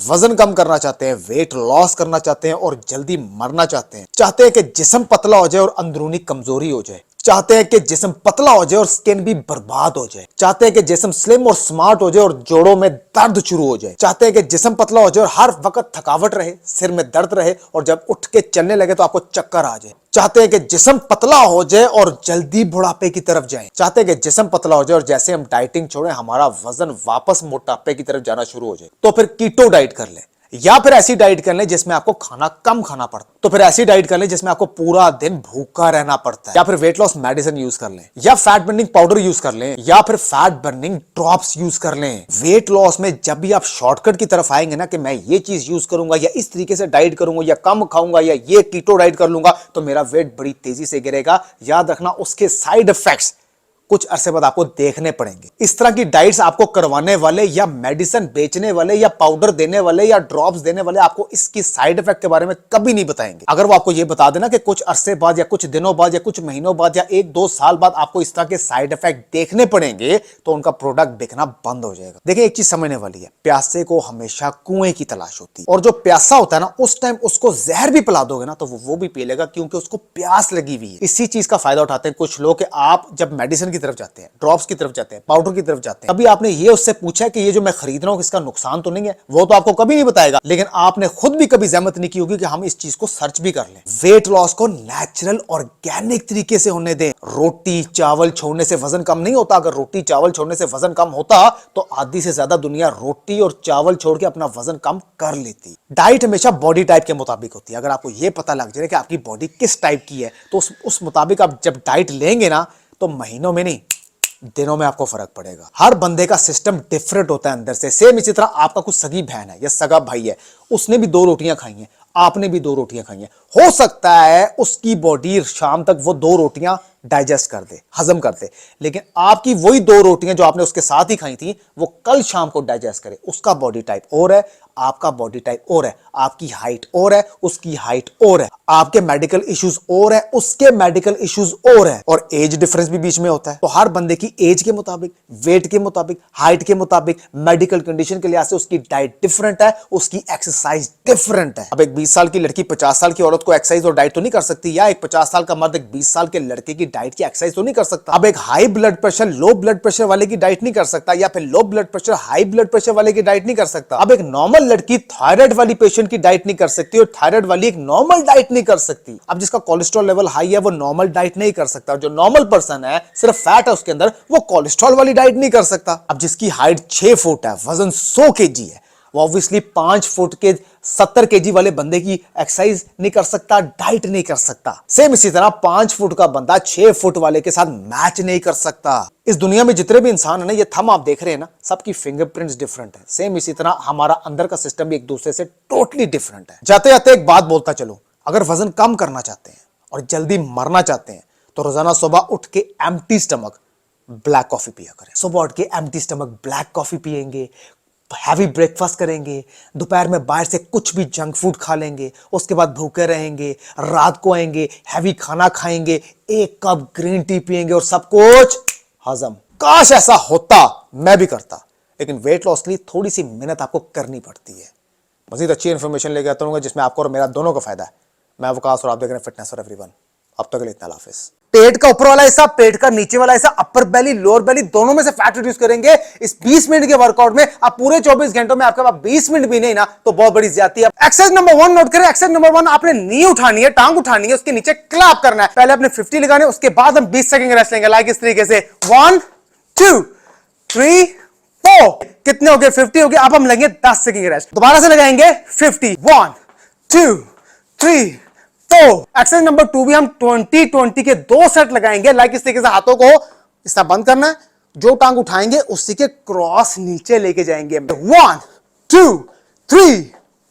वजन कम करना चाहते हैं, वेट लॉस करना चाहते हैं और जल्दी मरना चाहते हैं कि जिस्म पतला हो जाए और अंदरूनी कमजोरी हो जाए, चाहते हैं कि जिस्म पतला हो जाए और स्किन भी बर्बाद हो जाए, चाहते हैं कि जिस्म स्लिम और स्मार्ट हो जाए और जोड़ों में दर्द शुरू हो जाए, चाहते हैं कि जिस्म पतला हो जाए और हर वक्त थकावट रहे, सिर में दर्द रहे और जब उठ के चलने लगे तो आपको चक्कर आ जाए, चाहते हैं कि जिस्म पतला हो जाए और जल्दी बुढ़ापे की तरफ जाएं, चाहते हैं कि जिस्म पतला हो जाए और जैसे हम डाइटिंग छोड़ें हमारा वजन वापस मोटापे की तरफ जाना शुरू हो जाए, तो फिर कीटो डाइट कर लें या फिर ऐसी डाइट कर लें जिसमें आपको खाना कम खाना पड़ता है, तो फिर ऐसी डाइट कर लें जिसमें आपको पूरा दिन भूखा रहना पड़ता है, या फिर वेट लॉस मेडिसिन यूज कर लें या फैट बर्निंग पाउडर यूज कर लें या फिर फैट बर्निंग ड्रॉप्स यूज कर लें। वेट लॉस में जब भी आप शॉर्टकट की तरफ आएंगे ना कि मैं ये चीज यूज करूंगा या इस तरीके से डाइट करूंगा या कम खाऊंगा या ये कीटो डाइट कर लूंगा तो मेरा वेट बड़ी तेजी से गिरेगा, याद रखना उसके साइड इफेक्ट्स कुछ अरसे बाद आपको देखने पड़ेंगे। इस तरह की डाइट्स आपको करवाने वाले या मेडिसिन बेचने वाले या पाउडर देने वाले या ड्रॉप्स देने वाले आपको इसकी साइड इफेक्ट के बारे में कभी नहीं बताएंगे। अगर वो आपको ये बता देना कि कुछ अरसे बाद या कुछ दिनों बाद या कुछ महीनों बाद या 1-2 साल बाद आपको इस तरह के साइड इफेक्ट देखने पड़ेंगे तो उनका प्रोडक्ट बिकना बंद हो जाएगा। देखिए एक चीज समझने वाली है, प्यासे को हमेशा कुएं की तलाश होती है और जो प्यासा होता है ना उस टाइम उसको जहर भी पिला दोगे ना तो वो भी पी लेगा क्योंकि उसको प्यास लगी हुई है। इसी चीज का फायदा उठाते हैं कुछ लोग कि आप जब मेडिसिन की तरफ जाते हैं, ड्रॉप्स की तरफ जाते हैं, पाउडर की तरफ जाते हैं, कभी आपने ये उससे पूछा कि ये जो मैं खरीद रहा हूं इसका नुकसान तो नहीं है? वो तो आपको कभी नहीं बताएगा, लेकिन आपने खुद भी कभी जहमत नहीं की होगी कि हम इस चीज को सर्च भी कर लें। वेट लॉस को नेचुरल ऑर्गेनिक तरीके से होने दें। रोटी चावल छोड़ने से वजन कम नहीं होता। अगर रोटी चावल छोड़ने से वजन कम होता तो आधी से ज्यादा दुनिया रोटी और चावल छोड़ के अपना वजन कम कर लेती। डाइट हमेशा बॉडी टाइप के मुताबिक होती है। अगर आपको यह पता लग जाए कि आपकी बॉडी किस टाइप की है तो उस मुताबिक आप जब डाइट लेंगे ना तो महीनों में नहीं दिनों में आपको फर्क पड़ेगा। हर बंदे का सिस्टम डिफरेंट होता है अंदर से। सेम इसी तरह आपका कुछ सगी बहन है या सगा भाई है, उसने भी 2 रोटियां खाई हैं, आपने भी 2 रोटियां खाई हैं। हो सकता है उसकी बॉडी शाम तक वो 2 रोटियां डाइजेस्ट कर दे, हजम कर दे, लेकिन आपकी वही 2 रोटियां जो आपने उसके साथ ही खाई थी वो कल शाम को डाइजेस्ट करे। उसका बॉडी टाइप और है, आपका बॉडी टाइप और है, आपकी हाइट और है, उसकी हाइट और है, आपके मेडिकल इश्यूज और है, उसके मेडिकल इश्यूज और है, और एज डिफरेंस भी बीच में होता है। तो हर बंदे की एज के मुताबिक, वेट के मुताबिक, हाइट के मुताबिक, मेडिकल कंडीशन के लिहाज से उसकी डाइट डिफरेंट है, उसकी एक्सरसाइज डिफरेंट है। अब एक 20 साल की लड़की 50 साल की औरत को एक्सरसाइज और डाइट तो नहीं कर सकती, या एक 50 साल का मर्द एक 20 साल के लड़के की डाइट की एक्सरसाइज तो नहीं कर सकता। अब एक high blood pressure low blood pressure वाले की डाइट नहीं कर सकता, या फिर low blood pressure high blood pressure वाले की डाइट नहीं कर सकता। अब एक नॉर्मल लड़की थायराइड वाली पेशेंट की डाइट नहीं कर सकती और थायराइड वाली एक नॉर्मल डाइट नहीं कर सकती। अब जिसका कोलेस्ट्रॉल लेवल हाई है वो नॉर्मल डाइट नहीं कर सकता। जो नॉर्मल पर्सन है सिर्फ फैट है उसके अंदर, वो कोलेस्ट्रॉल वाली डाइट नहीं कर सकता। अब जिसकी हाइट 6 फुट है, वजन 100 केजी है, वो ऑब्वियसली 5 फुट के 70 केजी वाले बंदे की एक्सरसाइज नहीं कर सकता, डाइट नहीं कर सकता। सेम इसी तरह 5 फुट का बंदा 6 फुट वाले के साथ मैच नहीं कर सकता। इस दुनिया में जितने भी इंसान है ना, ये थंब आप देख रहे हैं ना, सबकी फिंगरप्रिंट्स डिफरेंट है। सेम इसी तरह हमारा अंदर का सिस्टम भी एक दूसरे से टोटली डिफरेंट है। जाते जाते एक बात बोलता चलो, अगर वजन कम करना चाहते हैं और जल्दी मरना चाहते हैं तो रोजाना सुबह उठ के एम्प्टी स्टमक ब्लैक कॉफी पिया करें। सुबह उठ के एम्प्टी स्टमक ब्लैक कॉफी पिएंगे, हैवी ब्रेकफास्ट करेंगे, दोपहर में बाहर से कुछ भी जंक फूड खा लेंगे, उसके बाद भूखे रहेंगे, रात को आएंगे, हैवी खाना खाएंगे, 1 कप ग्रीन टी पिएंगे और सब कुछ हजम। काश ऐसा होता, मैं भी करता, लेकिन वेट लॉस के लिए थोड़ी सी मेहनत आपको करनी पड़ती है। मजीद अच्छी इंफॉर्मेशन लेके आता हूं जिसमें आपको और मेरा दोनों का फायदा है। मैं वकास और आप देख रहे हैं फिटनेस फॉर एवरीवन। अब तक के लिए इतना, अल्लाह हाफिज़। पेट का ऊपर वाला हिस्सा, पेट का नीचे वाला हिस्सा, अपर बेली लोअर बेली, दोनों में से फैट रिड्यूस करेंगे इस 20 मिनट के वर्कआउट में। आप पूरे 24 घंटों में आपके पास 20 मिनट भी नहीं ना तो बहुत बड़ी ज्यादती है। एक्सरसाइज नंबर 1 नोट करें। एक्सरसाइज नंबर 1, आपने नी उठानी है, टांग उठानी है, उसके नीचे क्लैप करना है। पहले अपने 50 लगाने, उसके बाद हम 20 सेकंड रेस्ट लेंगे, लाइक इस तरीके से 1 2 3 4। कितने हो गए? 50 हो गए। अब हम लेंगे 10 सेकंड रेस्ट। दोबारा से लगाएंगे 50, 1 2 3 4। एक्सरसाइज नंबर 2 भी हम 20-20 के 2 सेट लगाएंगे, लाइक इस तरीके से। हाथों को इस तरह बंद करना है, जो टांग उठाएंगे उसी के क्रॉस नीचे लेके जाएंगे। 1 2 3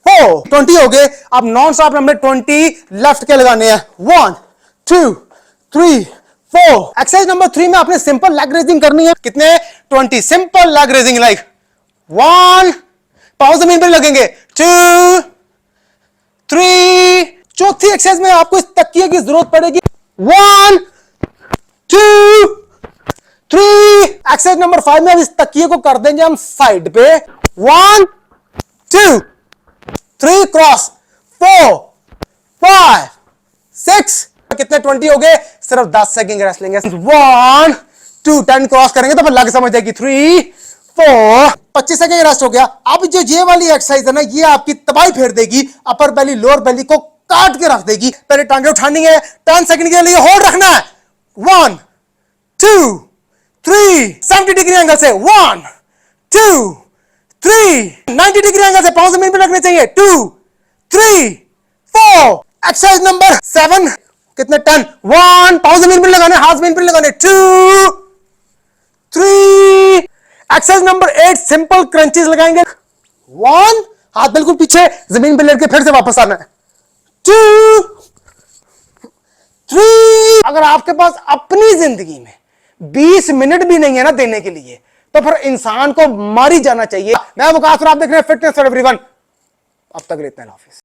4। 20 हो गए। अब नॉन स्टॉप हमने 20 लेफ्ट के लगाने हैं। 1 2 3 4। एक्सरसाइज नंबर 3 में आपने सिंपल लेग रेजिंग करनी है। कितने? 20 सिंपल लेग रेजिंग, लाइक 1, पाँव जमीन पर लगेंगे, 2 3। चौथी एक्सरसाइज में आपको इस तकिए की जरूरत पड़ेगी। 1 2 3। एक्सरसाइज नंबर 5 में अब इस तकिए को कर देंगे हम साइड पे। 1 2 3 क्रॉस 4 5 6 कितने 20 हो गए, सिर्फ 10 सेकंड रेस्ट लेंगे। 1 2 10 क्रॉस करेंगे तो फिर लग समझ जाएगी। 3 4 25 सेकंड रेस्ट हो गया। अब जो ये वाली एक्सरसाइज है ना, ये आपकी तबाही फेर देगी, अपर बेली लोअर बेली को काट के रख देगी। पहले टांगे उठानी है, 10 सेकंड के लिए होल्ड रखना है। 1 2 3 70 डिग्री एंगल से 1 2 3 90 डिग्री एंगल से पांव जमीन पे रखने चाहिए। 2 3 4 एक्सरसाइज नंबर 7 कितने 10 1 पांव जमीन पे लगाने, हाथ जमीन पे लगाने। 2 3 एक्सरसाइज नंबर 8 सिंपल क्रंचेस लगाएंगे। 1 हाथ बिल्कुल पीछे जमीन पे लेके फिर से वापस आना है। 2 3 अगर आपके पास अपनी जिंदगी में 20 मिनट भी नहीं है ना देने के लिए, तो फिर इंसान को मार ही जाना चाहिए। मैं वकास और आप देख रहे हैं फिटनेस फॉर एवरीवन। अब तक लेते हैं, ऑफिस।